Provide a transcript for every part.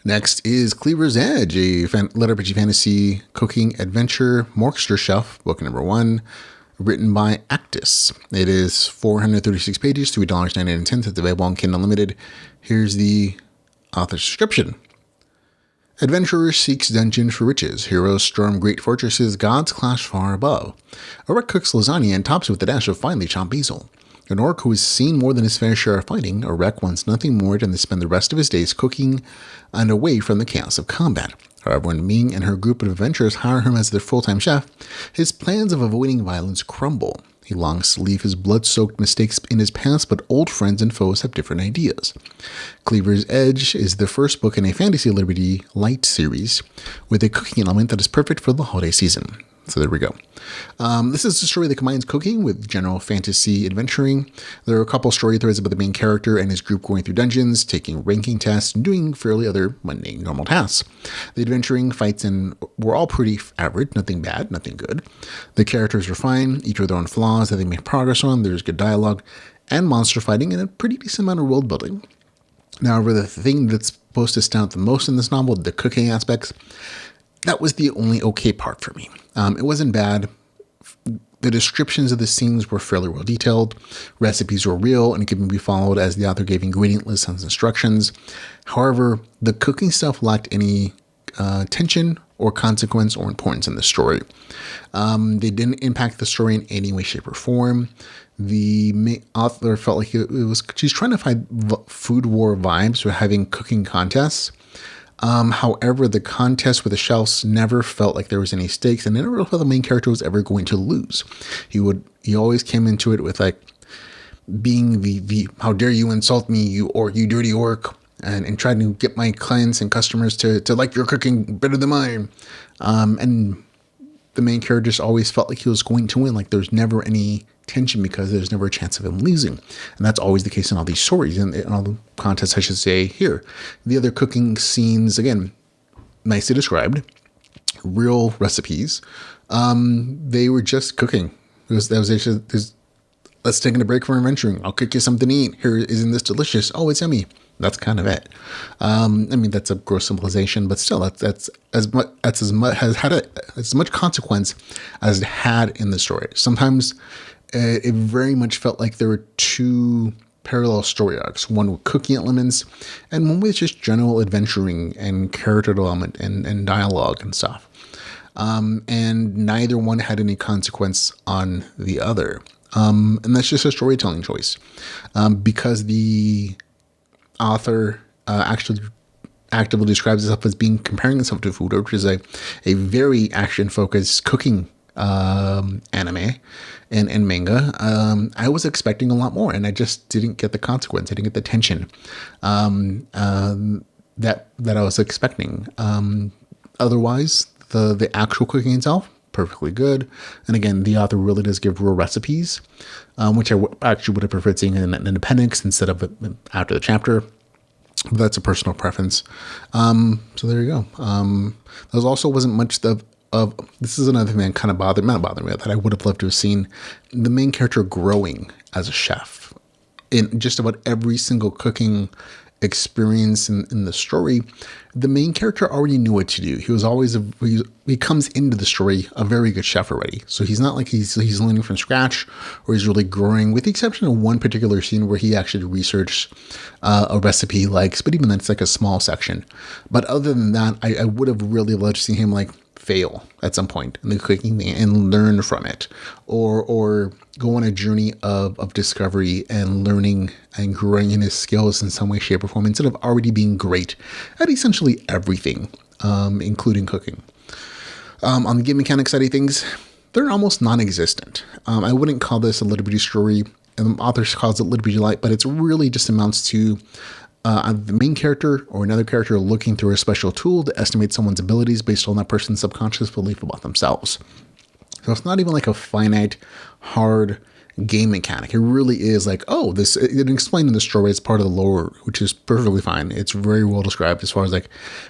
Next is Cleaver's Edge, a LitRPG fantasy cooking adventure Morcster shelf, book number 1, written by Actus. It is 436 pages, $3.99. It's available on Kindle Unlimited. Here's the author's description. Adventurer seeks dungeon for riches. Heroes storm great fortresses. Gods clash far above. Arek cooks lasagna and tops it with a dash of finely chopped basil. An orc who has seen more than his fair share of fighting, Arek wants nothing more than to spend the rest of his days cooking and away from the chaos of combat. However, when Ming and her group of adventurers hire him as their full-time chef, his plans of avoiding violence crumble. He longs to leave his blood-soaked mistakes in his past, but old friends and foes have different ideas. Cleaver's Edge is the first book in a fantasy LitRPG lite series with a cooking element that is perfect for the holiday season. So there we go. This is a story that combines cooking with general fantasy adventuring. There are a couple story threads about the main character and his group going through dungeons, taking ranking tests, and doing fairly other mundane normal tasks. The adventuring fights were all pretty average, nothing bad, nothing good. The characters are fine, each with their own flaws that they make progress on. There's good dialogue and monster fighting and a pretty decent amount of world building. However, the thing that's supposed to stand out the most in this novel, the cooking aspects, that was the only okay part for me. It wasn't bad. The descriptions of the scenes were fairly well detailed. Recipes were real and could be followed as the author gave ingredient lists and instructions. However, the cooking stuff lacked any tension or consequence or importance in the story. They didn't impact the story in any way, shape, or form. The author felt like she's trying to find food war vibes with having cooking contests. However, the contest with the shelves never felt like there was any stakes, and I never felt the main character was ever going to lose. He always came into it with like being the how dare you insult me, you dirty orc, and trying to get my clients and customers to like your cooking better than mine. And the main character just always felt like he was going to win. Like there's never any tension because there's never a chance of him losing. And that's always the case in all these stories and in all the contests, I should say, here. The other cooking scenes, again, nicely described, real recipes. They were just cooking. Let's take a break from adventuring. I'll cook you something to eat. Here, isn't this delicious? Oh, it's yummy. That's kind of it. I mean, that's a gross simplification, but still, that's as much consequence as it had in the story. Sometimes it very much felt like there were two parallel story arcs, one with cooking elements and one with just general adventuring and character development and dialogue and stuff. And neither one had any consequence on the other. And that's just a storytelling choice. Because the author actually actively describes himself as comparing himself to food, which is a very action-focused cooking anime and manga. I was expecting a lot more, and I just didn't get the consequence. I didn't get the tension that I was expecting. Otherwise, the actual cooking itself, perfectly good. And again, the author really does give real recipes, which I actually would have preferred seeing in an appendix instead of after the chapter. But that's a personal preference. So there you go. There also wasn't much of this is another thing that kind of bothered me that I would have loved to have seen the main character growing as a chef in just about every single cooking experience in the story. The main character already knew what to do. He was always he comes into the story a very good chef already. So he's not like he's learning from scratch or he's really growing, with the exception of one particular scene where he actually researched a recipe he likes, but even then it's like a small section. But other than that, I would have really loved to see him like fail at some point in the cooking thing and learn from it, or go on a journey of discovery and learning and growing in his skills in some way, shape, or form, instead of already being great at essentially everything, including cooking. On the game mechanics side of things, they're almost non-existent. I wouldn't call this a LitRPG story, and the author calls it LitRPG Lite, but it's really just amounts to the main character or another character looking through a special tool to estimate someone's abilities based on that person's subconscious belief about themselves. So it's not even like a finite, hard game mechanic. It really is like, oh, it explained in the story, it's part of the lore, which is perfectly fine. It's very well described as far as like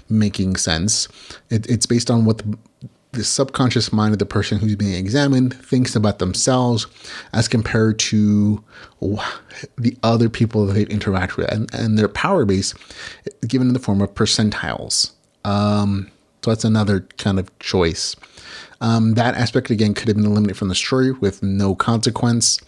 making sense. It's based on what the subconscious mind of the person who's being examined thinks about themselves as compared to the other people that they interact with, and their power base given in the form of percentiles. So that's another kind of choice. That aspect, again, could have been eliminated from the story with no consequence.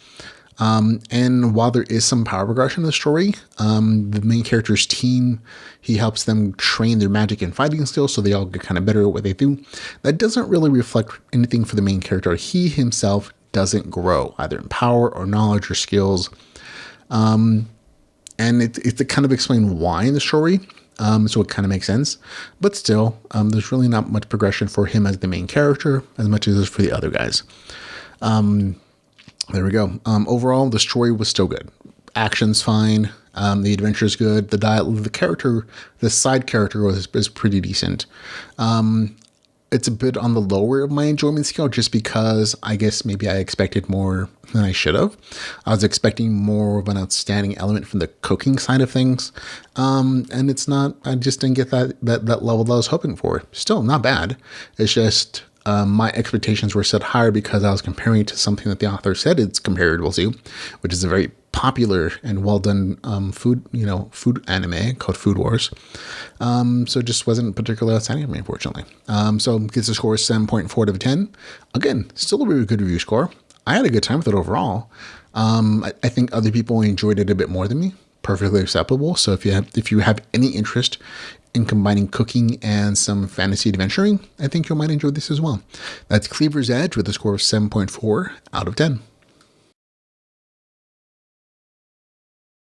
And while there is some power progression in the story, the main character's team, he helps them train their magic and fighting skills so they all get kind of better at what they do. That doesn't really reflect anything for the main character. He himself doesn't grow, either in power or knowledge or skills. And it's to kind of explain why in the story. So it kind of makes sense. But still, there's really not much progression for him as the main character as much as there's for the other guys. There we go. Overall, the story was still good. Action's fine. The adventure's good. The side character is pretty decent. It's a bit on the lower of my enjoyment scale just because I guess maybe I expected more than I should have. I was expecting more of an outstanding element from the cooking side of things. And it's not, I just didn't get that level that I was hoping for. Still not bad. It's just, my expectations were set higher because I was comparing it to something that the author said it's comparable to, which is a very popular and well done food anime called Food Wars. So it just wasn't particularly outstanding for me, unfortunately. So gets a score of 7.4 out of 10. Again, still a really good review score. I had a good time with it overall. I think other people enjoyed it a bit more than me. Perfectly acceptable. So if you have any interest in combining cooking and some fantasy adventuring, I think you might enjoy this as well. That's Cleaver's Edge with a score of 7.4 out of 10.